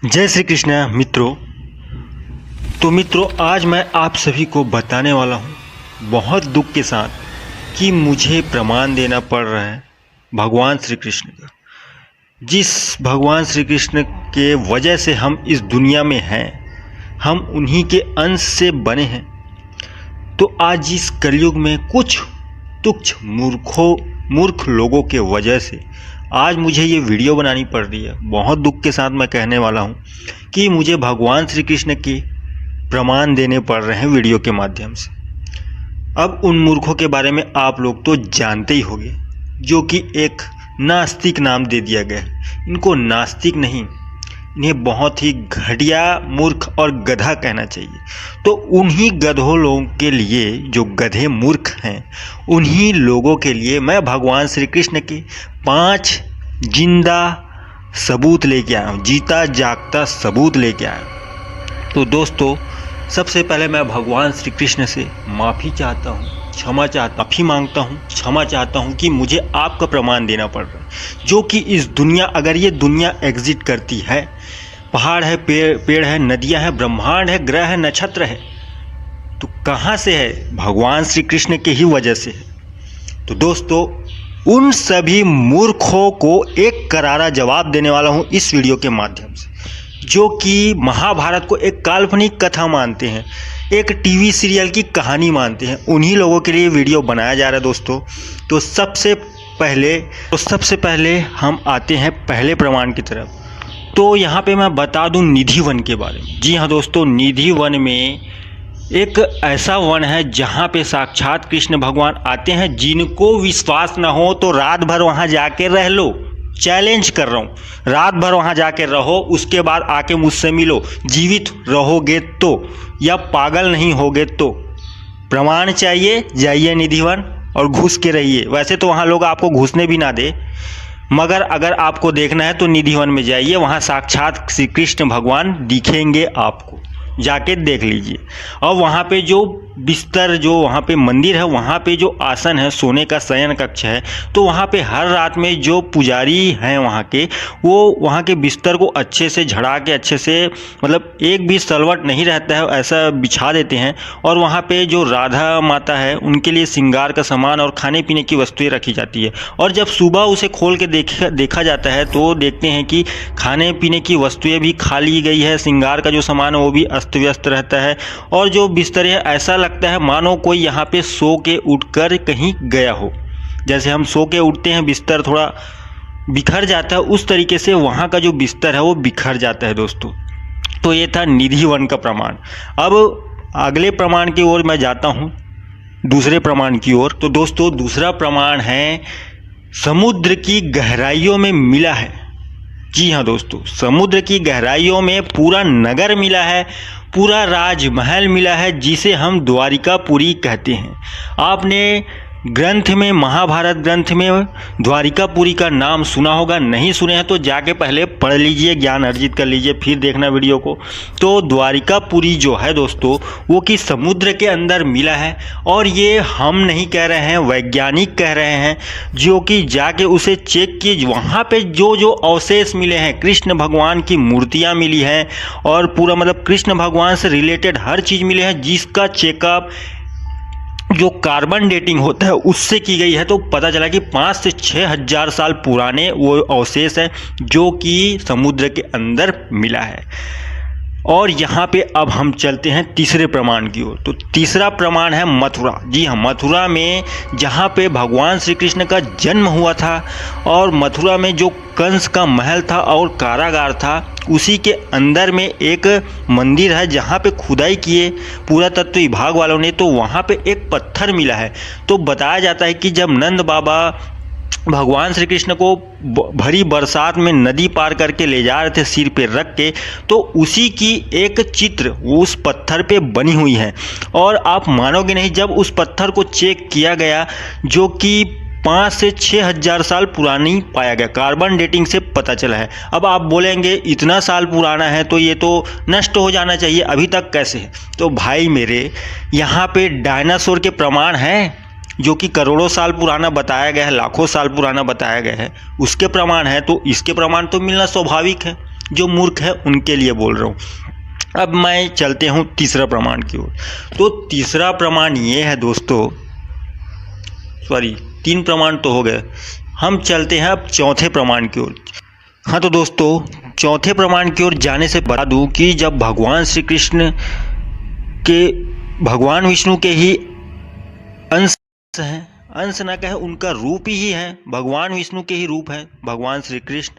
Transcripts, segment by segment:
जय श्री कृष्ण मित्रों। तो मित्रों, आज मैं आप सभी को बताने वाला हूँ बहुत दुख के साथ कि मुझे प्रमाण देना पड़ रहा है भगवान श्री कृष्ण का। जिस भगवान श्री कृष्ण के वजह से हम इस दुनिया में हैं, हम उन्हीं के अंश से बने हैं। तो आज इस कलयुग में कुछ तुच्छ मूर्ख लोगों के वजह से आज मुझे ये वीडियो बनानी पड़ रही है। बहुत दुख के साथ मैं कहने वाला हूँ कि मुझे भगवान श्री कृष्ण के प्रमाण देने पड़ रहे हैं वीडियो के माध्यम से। अब उन मूर्खों के बारे में आप लोग तो जानते ही होंगे, जो कि एक नास्तिक नाम दे दिया गया है। इनको नास्तिक नहीं, इन्हें बहुत ही घटिया, मूर्ख और गधा कहना चाहिए। तो उन्हीं गधों लोगों के लिए, जो गधे मूर्ख हैं, उन्हीं लोगों के लिए मैं भगवान श्री कृष्ण के 5 जिंदा सबूत लेके आया हूँ, जीता जागता सबूत लेके आया हूँ। तो दोस्तों, सबसे पहले मैं भगवान श्री कृष्ण से माफ़ी चाहता हूँ, माफ़ी मांगता हूँ, क्षमा चाहता हूँ कि मुझे आपका प्रमाण देना पड़ रहा है। जो कि इस दुनिया, अगर ये दुनिया एग्जिट करती है, पहाड़ है, पेड़ है, नदियाँ हैं, ब्रह्मांड है, ग्रह है, नक्षत्र है, तो कहाँ से है? भगवान श्री कृष्ण के ही वजह से है। तो दोस्तों, उन सभी मूर्खों को एक करारा जवाब देने वाला हूँ इस वीडियो के माध्यम से, जो कि महाभारत को एक काल्पनिक कथा मानते हैं, एक टीवी सीरियल की कहानी मानते हैं। उन्हीं लोगों के लिए वीडियो बनाया जा रहा है दोस्तों। तो सबसे पहले हम आते हैं पहले प्रमाण की तरफ। तो यहाँ पे मैं बता दूं निधि वन के बारे में। जी हाँ दोस्तों, निधि वन में एक ऐसा वन है जहाँ पे साक्षात कृष्ण भगवान आते हैं। जिनको विश्वास ना हो तो रात भर वहाँ जाके रह लो, चैलेंज कर रहा हूँ, रात भर वहाँ जाके रहो, उसके बाद आके मुझसे मिलो। जीवित रहोगे तो, या पागल नहीं होगे तो। प्रमाण चाहिए, जाइए निधि वन और घुस के रहिए। वैसे तो वहाँ लोग आपको घुसने भी ना दे, मगर अगर आपको देखना है तो निधि वन में जाइए, वहाँ साक्षात श्री कृष्ण भगवान दिखेंगे आपको, जाके देख लीजिए। और वहाँ पे जो बिस्तर, जो वहाँ पे मंदिर है, वहाँ पे जो आसन है, सोने का शयन कक्ष है, तो वहाँ पे हर रात में जो पुजारी हैं वहाँ के, वो वहाँ के बिस्तर को अच्छे से झड़ा के, अच्छे से, मतलब एक भी सलवट नहीं रहता है, ऐसा बिछा देते हैं। और वहाँ पे जो राधा माता है, उनके लिए श्रृंगार का सामान और खाने पीने की वस्तुएं रखी जाती है। और जब सुबह उसे खोल के देखा जाता है तो देखते हैं कि खाने पीने की वस्तुएं भी खा ली गई है, श्रृंगार का जो सामान है वो भी अस्त व्यस्त रहता है। और जो बिस्तर है, ऐसा लगता है मानो कोई यहाँ पे सो के उठकर कहीं गया हो। जैसे हम सो के उठते हैं, बिस्तर थोड़ा बिखर जाता है, उस तरीके से वहाँ का जो बिस्तर है वो बिखर जाता है दोस्तों। तो ये था निधि वन का प्रमाण। अब अगले प्रमाण की ओर मैं जाता हूँ, दूसरे प्रमाण की ओर। तो दोस्तों, दूसरा प्रमाण है समुद्र की गहराइयों में मिला है। जी हाँ दोस्तों, समुद्र की गहराइयों में पूरा नगर मिला है, पूरा राजमहल मिला है, जिसे हम द्वारिकापुरी कहते हैं। आपने ग्रंथ में, महाभारत ग्रंथ में द्वारिकापुरी का नाम सुना होगा, नहीं सुने हैं तो जाके पहले पढ़ लीजिए, ज्ञान अर्जित कर लीजिए, फिर देखना वीडियो को। तो द्वारिकापुरी जो है दोस्तों, वो कि समुद्र के अंदर मिला है। और ये हम नहीं कह रहे हैं, वैज्ञानिक कह रहे हैं, जो कि जाके उसे चेक किए। वहाँ पे जो जो अवशेष मिले हैं, कृष्ण भगवान की मूर्तियाँ मिली हैं, और पूरा मतलब कृष्ण भगवान से रिलेटेड हर चीज़ मिले हैं, जिसका चेकअप जो कार्बन डेटिंग होता है उससे की गई है। तो पता चला कि 5 से 6 हज़ार साल पुराने वो अवशेष है, जो कि समुद्र के अंदर मिला है। और यहाँ पे अब हम चलते हैं तीसरे प्रमाण की ओर। तो तीसरा प्रमाण है मथुरा। जी हाँ, मथुरा में जहाँ पे भगवान श्री कृष्ण का जन्म हुआ था, और मथुरा में जो कंस का महल था और कारागार था, उसी के अंदर में एक मंदिर है जहाँ पे खुदाई किए पुरातत्व विभाग वालों ने, तो वहाँ पे एक पत्थर मिला है। तो बताया जाता है कि जब नंद बाबा भगवान श्री कृष्ण को भरी बरसात में नदी पार करके ले जा रहे थे सिर पे रख के, तो उसी की एक चित्र उस पत्थर पे बनी हुई है। और आप मानोगे नहीं, जब उस पत्थर को चेक किया गया, जो कि 5 से 6 हज़ार साल पुरानी पाया गया, कार्बन डेटिंग से पता चला है। अब आप बोलेंगे इतना साल पुराना है तो ये तो नष्ट हो जाना चाहिए, अभी तक कैसे है? तो भाई मेरे, यहाँ पे डायनासोर के प्रमाण हैं, जो कि करोड़ों साल पुराना बताया गया है, लाखों साल पुराना बताया गया है, उसके प्रमाण है। तो इसके प्रमाण तो मिलना स्वाभाविक है। जो मूर्ख है उनके लिए बोल रहा हूँ। अब मैं चलते हूँ तीसरा प्रमाण की ओर। तो तीसरा प्रमाण ये है दोस्तों, सॉरी 3 प्रमाण तो हो गए, हम चलते हैं अब चौथे प्रमाण की ओर। हाँ तो दोस्तों, चौथे प्रमाण की ओर जाने से बता दूं कि जब भगवान श्री कृष्ण के भगवान विष्णु के ही अंश हैं, अंश ना कहे उनका रूप ही है, भगवान विष्णु के ही रूप है भगवान श्री कृष्ण।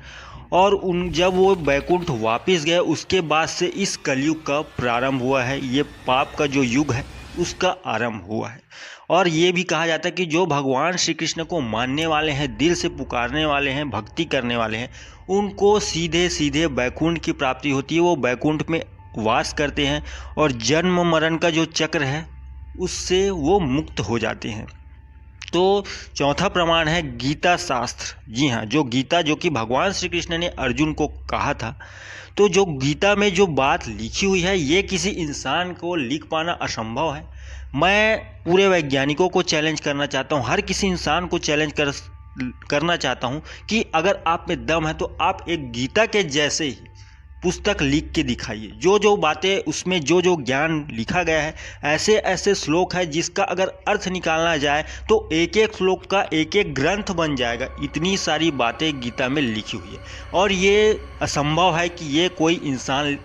और जब वो बैकुंठ वापस गए उसके बाद से इस कलयुग का प्रारंभ हुआ है, ये पाप का जो युग है उसका आरंभ हुआ है। और ये भी कहा जाता है कि जो भगवान श्री कृष्ण को मानने वाले हैं, दिल से पुकारने वाले हैं, भक्ति करने वाले हैं, उनको सीधे सीधे बैकुंठ की प्राप्ति होती है। वो बैकुंठ में वास करते हैं और जन्म मरण का जो चक्र है उससे वो मुक्त हो जाते हैं। तो चौथा प्रमाण है गीता शास्त्र। जी हाँ, जो गीता, जो कि भगवान श्री कृष्ण ने अर्जुन को कहा था, तो जो गीता में जो बात लिखी हुई है ये किसी इंसान को लिख पाना असंभव है। मैं पूरे वैज्ञानिकों को चैलेंज करना चाहता हूँ, हर किसी इंसान को चैलेंज करना चाहता हूँ कि अगर आप में दम है तो आप एक गीता के जैसे ही पुस्तक लिख के दिखाइए। जो जो बातें उसमें, जो जो ज्ञान लिखा गया है, ऐसे ऐसे श्लोक है जिसका अगर अर्थ निकालना जाए तो एक एक श्लोक का एक एक ग्रंथ बन जाएगा। इतनी सारी बातें गीता में लिखी हुई है और ये असंभव है कि ये कोई इंसान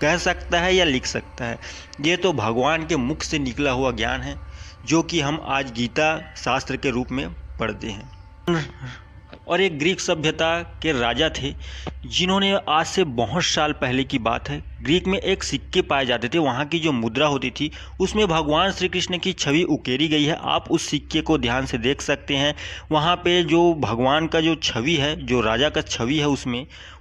कह सकता है या लिख सकता है। ये तो भगवान के मुख से निकला हुआ ज्ञान है जो कि हम आज गीता शास्त्र के रूप में पढ़ते हैं। और एक ग्रीक सभ्यता के राजा थे जिन्होंने, आज से बहुत साल पहले की बात है, ग्रीक में एक सिक्के पाए जाते थे। वहाँ की जो मुद्रा होती थी उसमें भगवान श्री कृष्ण की छवि उकेरी गई है। आप उस सिक्के को ध्यान से देख सकते हैं। वहाँ पे जो भगवान का जो छवि है, जो राजा का छवि है,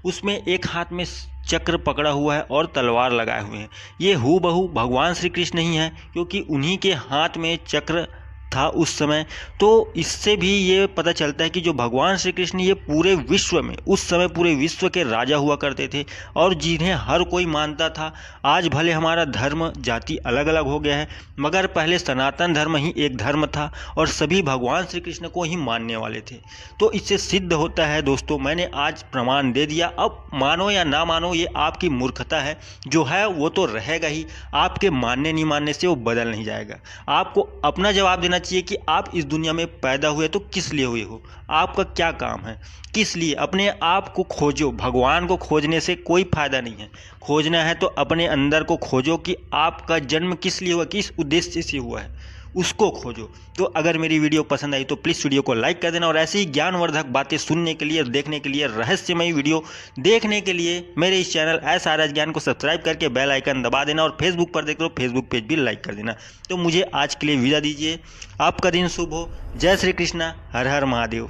उसमें एक हाथ में चक्र पकड़ा हुआ है और तलवार लगाए हुए हैं। ये हूबहू भगवान श्री कृष्ण ही हैं क्योंकि उन्हीं के हाथ में चक्र था उस समय। तो इससे भी ये पता चलता है कि जो भगवान श्री कृष्ण ये पूरे विश्व में, उस समय पूरे विश्व के राजा हुआ करते थे और जिन्हें हर कोई मानता था। आज भले हमारा धर्म जाति अलग अलग हो गया है, मगर पहले सनातन धर्म ही एक धर्म था और सभी भगवान श्री कृष्ण को ही मानने वाले थे। तो इससे सिद्ध होता है दोस्तों, मैंने आज प्रमाण दे दिया। अब मानो या ना मानो ये आपकी मूर्खता है, जो है वो तो रहेगा ही, आपके मानने नहीं मानने से वो बदल नहीं जाएगा। आपको अपना जवाब देना चाहिए कि आप इस दुनिया में पैदा हुए तो किस लिए हुए हो, आपका क्या काम है, किस लिए। अपने आप को खोजो। भगवान को खोजने से कोई फायदा नहीं है। खोजना है तो अपने अंदर को खोजो कि आपका जन्म किस लिए हुआ, किस उद्देश्य से हुआ है, उसको खोजो। तो अगर मेरी वीडियो पसंद आई तो प्लीज़ वीडियो को लाइक कर देना और ऐसी ही ज्ञानवर्धक बातें सुनने के लिए, देखने के लिए, रहस्यमयी वीडियो देखने के लिए मेरे इस चैनल SRS ज्ञान को सब्सक्राइब करके बेल आइकन दबा देना और फेसबुक पर देख लो फेसबुक पेज भी लाइक कर देना। तो मुझे आज के लिए विदा दीजिए। आपका दिन शुभ हो। जय श्री कृष्णा। हर हर महादेव।